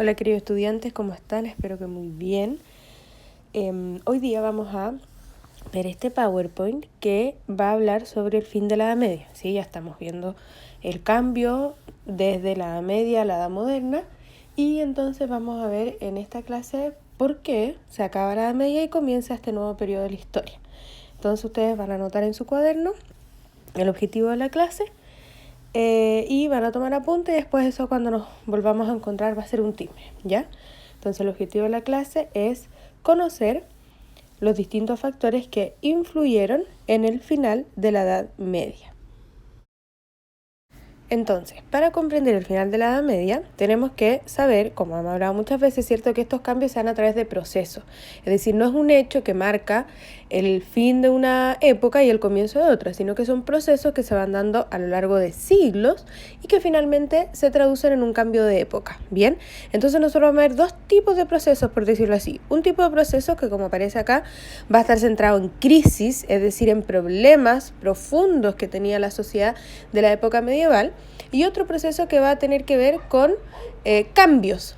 Hola queridos estudiantes, ¿cómo están? Espero que muy bien. Hoy día vamos a ver este PowerPoint que va a hablar sobre el fin de la Edad Media. ¿Sí? Ya estamos viendo el cambio desde la Edad Media a la Edad Moderna y entonces vamos a ver en esta clase por qué se acaba la Edad Media y comienza este nuevo periodo de la historia. Entonces ustedes van a anotar en su cuaderno el objetivo de la clase y van a tomar apunte y después eso cuando nos volvamos a encontrar va a ser un timbre, ¿ya? Entonces el objetivo de la clase es conocer los distintos factores que influyeron en el final de la Edad Media. Entonces, para comprender el final de la Edad Media, tenemos que saber, como hemos hablado muchas veces, cierto, que estos cambios se dan a través de procesos. Es decir, no es un hecho que marca el fin de una época y el comienzo de otra, sino que son procesos que se van dando a lo largo de siglos y que finalmente se traducen en un cambio de época. Bien, entonces nosotros vamos a ver dos tipos de procesos, por decirlo así. Un tipo de proceso que, como aparece acá, va a estar centrado en crisis, es decir, en problemas profundos que tenía la sociedad de la época medieval. Y otro proceso que va a tener que ver con cambios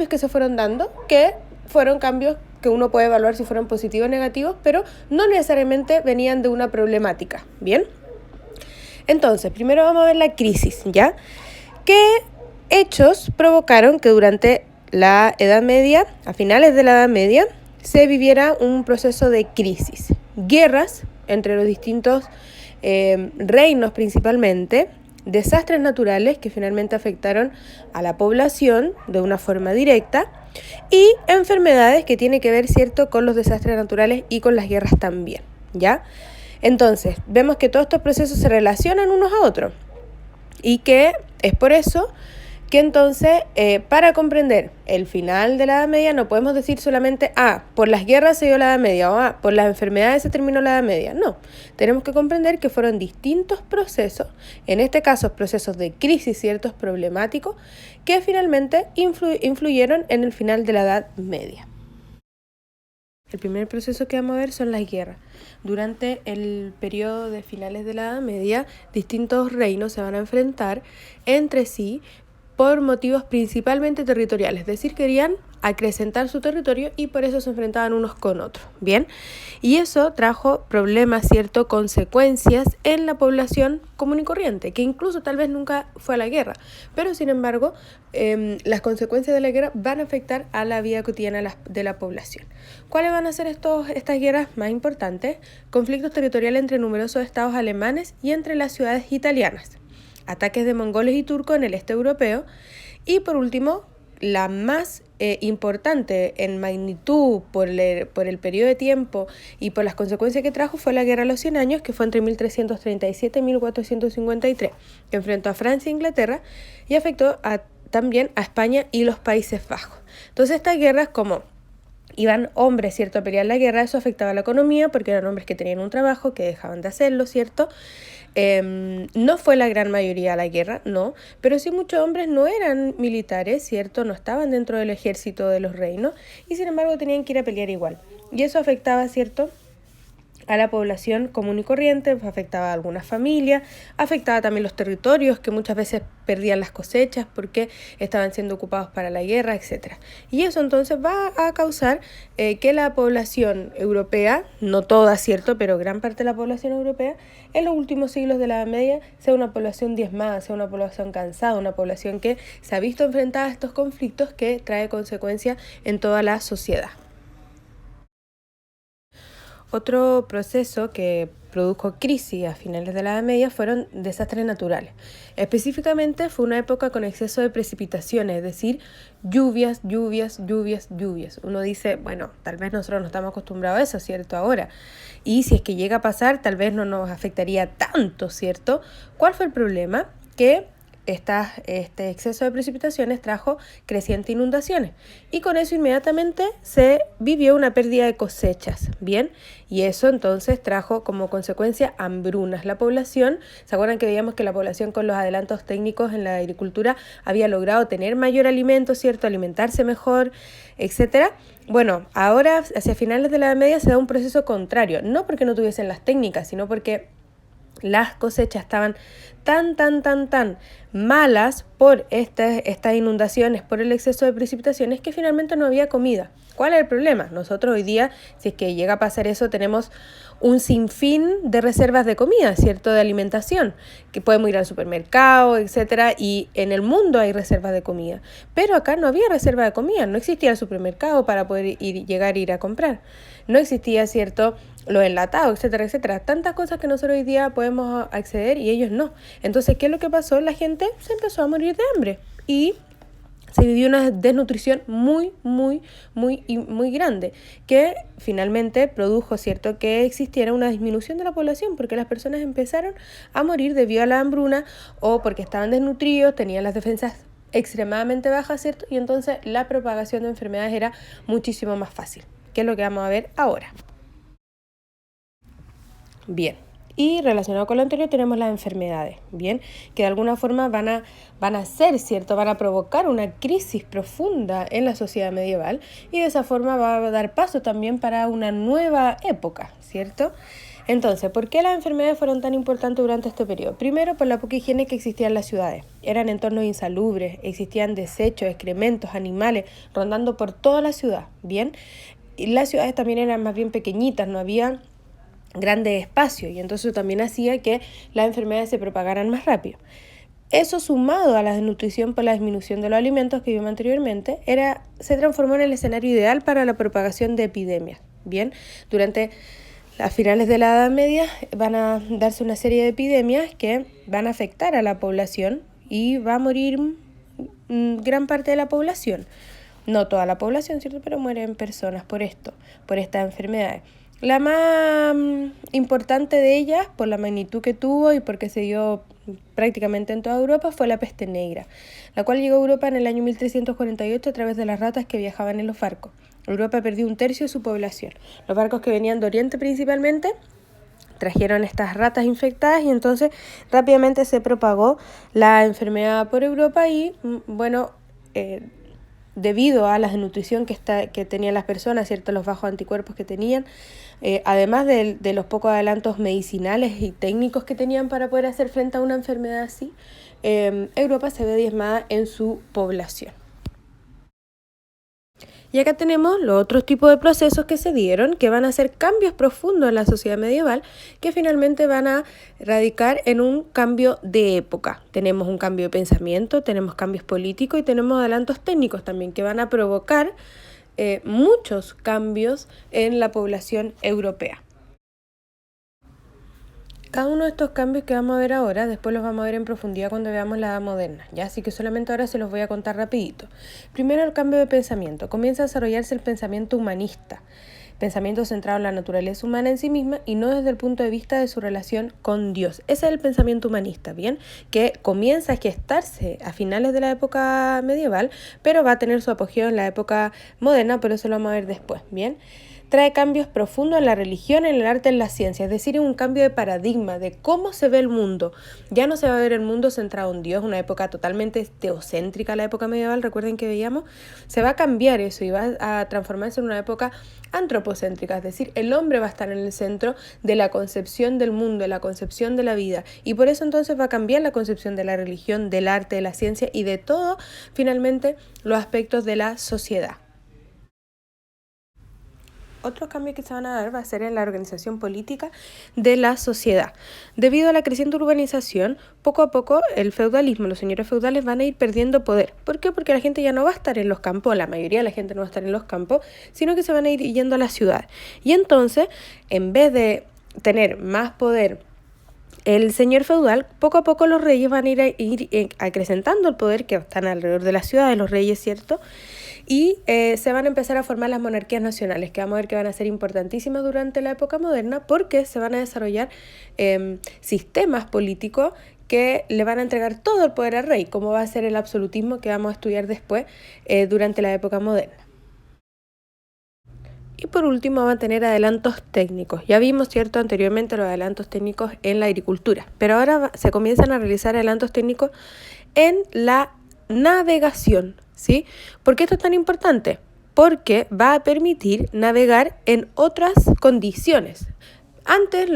que se fueron dando, que fueron cambios que uno puede evaluar si fueron positivos o negativos, pero no necesariamente venían de una problemática, ¿bien? Entonces, primero vamos a ver la crisis, ¿ya? ¿Qué hechos provocaron que durante la Edad Media, a finales de la Edad Media, se viviera un proceso de crisis? Guerras entre los distintos reinos principalmente, desastres naturales que finalmente afectaron a la población de una forma directa y enfermedades que tienen que ver, cierto, con los desastres naturales y con las guerras también, ¿ya? Entonces, vemos que todos estos procesos se relacionan unos a otros y que es por eso que entonces, para comprender el final de la Edad Media, no podemos decir solamente, por las guerras se dio la Edad Media, o por las enfermedades se terminó la Edad Media. No, tenemos que comprender que fueron distintos procesos, en este caso procesos de crisis, ciertos problemáticos, que finalmente influyeron en el final de la Edad Media. El primer proceso que vamos a ver son las guerras. Durante el periodo de finales de la Edad Media, distintos reinos se van a enfrentar entre sí por motivos principalmente territoriales, es decir, querían acrecentar su territorio y por eso se enfrentaban unos con otros, ¿bien? Y eso trajo problemas, ¿cierto?, consecuencias en la población común y corriente, que incluso tal vez nunca fue a la guerra, pero sin embargo, las consecuencias de la guerra van a afectar a la vida cotidiana de la población. ¿Cuáles van a ser estas guerras más importantes? Conflictos territoriales entre numerosos estados alemanes y entre las ciudades italianas, ataques de mongoles y turcos en el este europeo y por último, la más importante en magnitud por el periodo de tiempo y por las consecuencias que trajo fue la Guerra de los 100 Años, que fue entre 1337 y 1453, que enfrentó a Francia e Inglaterra y afectó también a España y los Países Bajos. Entonces estas guerras, como iban hombres, ¿cierto?, a pelear la guerra, eso afectaba a la economía porque eran hombres que tenían un trabajo, que dejaban de hacerlo, ¿cierto? No fue la gran mayoría la guerra, no, pero sí muchos hombres no eran militares, ¿cierto? No estaban dentro del ejército de los reinos y sin embargo tenían que ir a pelear igual. Y eso afectaba, ¿cierto?, a la población común y corriente, afectaba a algunas familias, afectaba también los territorios que muchas veces perdían las cosechas porque estaban siendo ocupados para la guerra, etc. Y eso entonces va a causar que la población europea, no toda, cierto, pero gran parte de la población europea, en los últimos siglos de la Edad Media sea una población diezmada, sea una población cansada, una población que se ha visto enfrentada a estos conflictos que trae consecuencias en toda la sociedad. Otro proceso que produjo crisis a finales de la Edad Media fueron desastres naturales. Específicamente fue una época con exceso de precipitaciones, es decir, lluvias. Uno dice, bueno, tal vez nosotros no estamos acostumbrados a eso, ¿cierto? Ahora. Y si es que llega a pasar, tal vez no nos afectaría tanto, ¿cierto? ¿Cuál fue el problema? Que este exceso de precipitaciones trajo crecientes inundaciones y con eso inmediatamente se vivió una pérdida de cosechas, ¿bien? Y eso entonces trajo como consecuencia hambrunas. La población, ¿se acuerdan que veíamos que la población con los adelantos técnicos en la agricultura había logrado tener mayor alimento, ¿cierto? Alimentarse mejor, etcétera? Bueno, ahora hacia finales de la Edad Media se da un proceso contrario, no porque no tuviesen las técnicas, sino porque las cosechas estaban tan malas por estas inundaciones, por el exceso de precipitaciones, que finalmente no había comida. ¿Cuál es el problema? Nosotros hoy día, si es que llega a pasar eso, tenemos un sinfín de reservas de comida, ¿cierto? De alimentación, que podemos ir al supermercado, etcétera, y en el mundo hay reservas de comida. Pero acá no había reserva de comida, no existía el supermercado para poder llegar a ir a comprar. No existía, ¿cierto?, los enlatados, etcétera, etcétera. Tantas cosas que nosotros hoy día podemos acceder y ellos no. Entonces, ¿qué es lo que pasó? La gente se empezó a morir de hambre y se vivió una desnutrición muy grande, que finalmente produjo, ¿cierto?, que existiera una disminución de la población, porque las personas empezaron a morir debido a la hambruna o porque estaban desnutridos, tenían las defensas extremadamente bajas, ¿cierto? Y entonces la propagación de enfermedades era muchísimo más fácil, que es lo que vamos a ver ahora. Bien. Y relacionado con lo anterior tenemos las enfermedades, ¿bien? Que de alguna forma van a ser, ¿cierto? Van a provocar una crisis profunda en la sociedad medieval y de esa forma va a dar paso también para una nueva época, ¿cierto? Entonces, ¿por qué las enfermedades fueron tan importantes durante este periodo? Primero, por la poca higiene que existía en las ciudades. Eran entornos insalubres, existían desechos, excrementos, animales, rondando por toda la ciudad, ¿bien? Y las ciudades también eran más bien pequeñitas, no había grandes espacios y entonces también hacía que las enfermedades se propagaran más rápido. Eso sumado a la desnutrición por la disminución de los alimentos que vimos anteriormente, se transformó en el escenario ideal para la propagación de epidemias. Bien, durante las finales de la Edad Media van a darse una serie de epidemias que van a afectar a la población y va a morir gran parte de la población. No toda la población, ¿cierto? Pero mueren personas por estas enfermedades. La más importante de ellas, por la magnitud que tuvo y porque se dio prácticamente en toda Europa, fue la peste negra, la cual llegó a Europa en el año 1348 a través de las ratas que viajaban en los barcos. Europa perdió 1/3 de su población. Los barcos que venían de Oriente principalmente trajeron estas ratas infectadas y entonces rápidamente se propagó la enfermedad por Europa y, debido a la desnutrición que tenían las personas, ¿cierto?, los bajos anticuerpos que tenían, además de los pocos adelantos medicinales y técnicos que tenían para poder hacer frente a una enfermedad así, Europa se ve diezmada en su población. Y acá tenemos los otros tipos de procesos que se dieron, que van a hacer cambios profundos en la sociedad medieval, que finalmente van a radicar en un cambio de época. Tenemos un cambio de pensamiento, tenemos cambios políticos y tenemos adelantos técnicos también, que van a provocar muchos cambios en la población europea. Cada uno de estos cambios que vamos a ver ahora, después los vamos a ver en profundidad cuando veamos la Edad Moderna, ¿ya? Así que solamente ahora se los voy a contar rapidito. Primero, el cambio de pensamiento. Comienza a desarrollarse el pensamiento humanista, pensamiento centrado en la naturaleza humana en sí misma y no desde el punto de vista de su relación con Dios. Ese es el pensamiento humanista, ¿bien? Que comienza a gestarse a finales de la época medieval, pero va a tener su apogeo en la época moderna, pero eso lo vamos a ver después, ¿bien? Trae cambios profundos en la religión, en el arte, en la ciencia, es decir, un cambio de paradigma de cómo se ve el mundo. Ya no se va a ver el mundo centrado en Dios, una época totalmente teocéntrica, la época medieval, recuerden que veíamos, se va a cambiar eso y va a transformarse en una época antropocéntrica, es decir, el hombre va a estar en el centro de la concepción del mundo, de la concepción de la vida, y por eso entonces va a cambiar la concepción de la religión, del arte, de la ciencia y de todo, finalmente, los aspectos de la sociedad. Otro cambio que se van a dar va a ser en la organización política de la sociedad. Debido a la creciente urbanización, poco a poco el feudalismo, los señores feudales van a ir perdiendo poder. ¿Por qué? Porque la gente ya no va a estar en los campos, la mayoría de la gente no va a estar en los campos, sino que se van a ir yendo a la ciudad. Y entonces, en vez de tener más poder el señor feudal, poco a poco los reyes van a ir acrecentando el poder que están alrededor de la ciudad, de los reyes, ¿cierto? Y se van a empezar a formar las monarquías nacionales, que vamos a ver que van a ser importantísimas durante la época moderna porque se van a desarrollar sistemas políticos que le van a entregar todo el poder al rey, como va a ser el absolutismo que vamos a estudiar después durante la época moderna. Y por último van a tener adelantos técnicos. Ya vimos, ¿cierto?, anteriormente los adelantos técnicos en la agricultura, pero ahora se comienzan a realizar adelantos técnicos en la navegación, ¿sí? ¿Por qué esto es tan importante? Porque va a permitir navegar en otras condiciones. Antes,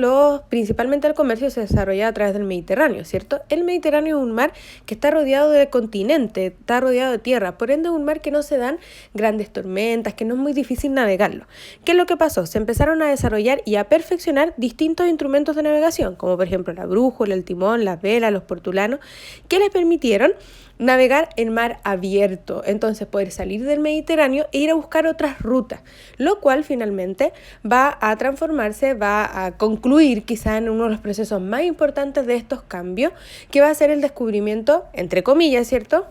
principalmente el comercio se desarrollaba a través del Mediterráneo, ¿cierto? El Mediterráneo es un mar que está rodeado de continente, está rodeado de tierra, por ende es un mar que no se dan grandes tormentas, que no es muy difícil navegarlo. ¿Qué es lo que pasó? Se empezaron a desarrollar y a perfeccionar distintos instrumentos de navegación, como por ejemplo la brújula, el timón, las velas, los portulanos, que les permitieron navegar en mar abierto, entonces poder salir del Mediterráneo e ir a buscar otras rutas, lo cual finalmente va a transformarse, va a concluir quizá en uno de los procesos más importantes de estos cambios, que va a ser el descubrimiento, entre comillas, ¿cierto?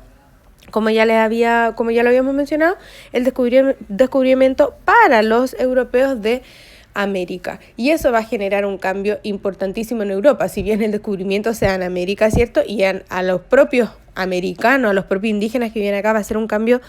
Como ya lo habíamos mencionado, el descubrimiento para los europeos de América. Y eso va a generar un cambio importantísimo en Europa, si bien el descubrimiento sea en América, ¿cierto? Y a los propios americanos, a los propios indígenas que vienen acá, va a ser un cambio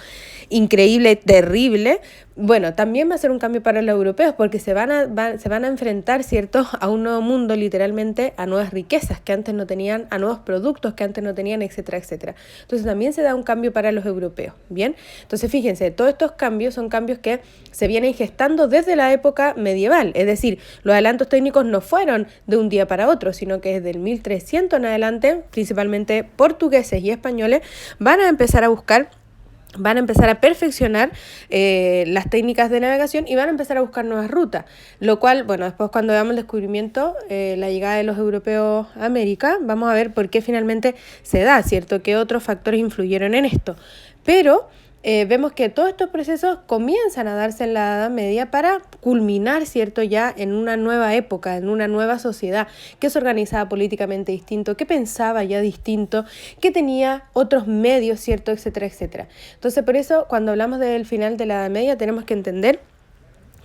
increíble, terrible. Bueno, también va a ser un cambio para los europeos porque se van a enfrentar, ¿cierto?, a un nuevo mundo, literalmente, a nuevas riquezas que antes no tenían, a nuevos productos que antes no tenían, etcétera, etcétera. Entonces también se da un cambio para los europeos, ¿bien? Entonces fíjense, todos estos cambios son cambios que se vienen gestando desde la época medieval, es decir, los adelantos técnicos no fueron de un día para otro, sino que desde el 1300 en adelante, principalmente portugueses y españoles, van a empezar a perfeccionar las técnicas de navegación y van a empezar a buscar nuevas rutas, lo cual, bueno, después cuando veamos el descubrimiento, la llegada de los europeos a América, vamos a ver por qué finalmente se da, ¿cierto? ¿Qué otros factores influyeron en esto? Pero vemos que todos estos procesos comienzan a darse en la Edad Media para culminar, ¿cierto?, ya en una nueva época, en una nueva sociedad que se organizaba políticamente distinto, que pensaba ya distinto, que tenía otros medios, ¿cierto?, etcétera, etcétera. Entonces, por eso, cuando hablamos del final de la Edad Media, tenemos que entender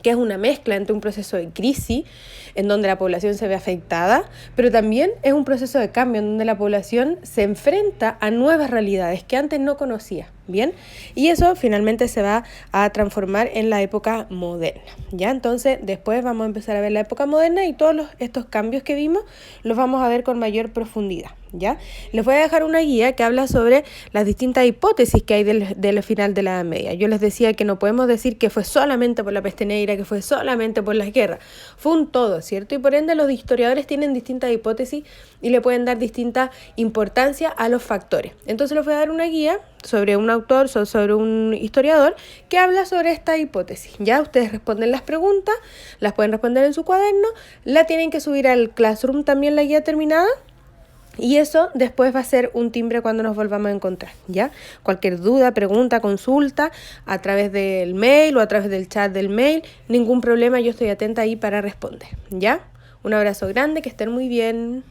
que es una mezcla entre un proceso de crisis, en donde la población se ve afectada, pero también es un proceso de cambio, en donde la población se enfrenta a nuevas realidades que antes no conocía, ¿bien? Y eso finalmente se va a transformar en la época moderna, ¿ya? Entonces, después vamos a empezar a ver la época moderna y todos estos cambios que vimos los vamos a ver con mayor profundidad, ¿ya? Les voy a dejar una guía que habla sobre las distintas hipótesis que hay del final de la Edad Media. Yo les decía que no podemos decir que fue solamente por la peste negra, que fue solamente por las guerras. Fue un todo, ¿cierto? Y por ende los historiadores tienen distintas hipótesis y le pueden dar distinta importancia a los factores. Entonces les voy a dar una guía sobre un autor, sobre un historiador que habla sobre esta hipótesis. Ya ustedes responden las preguntas, las pueden responder en su cuaderno, la tienen que subir al Classroom también la guía terminada. Y eso después va a ser un timbre cuando nos volvamos a encontrar, ¿ya? Cualquier duda, pregunta, consulta, a través del mail o a través del chat del mail, ningún problema, yo estoy atenta ahí para responder, ¿ya? Un abrazo grande, que estén muy bien.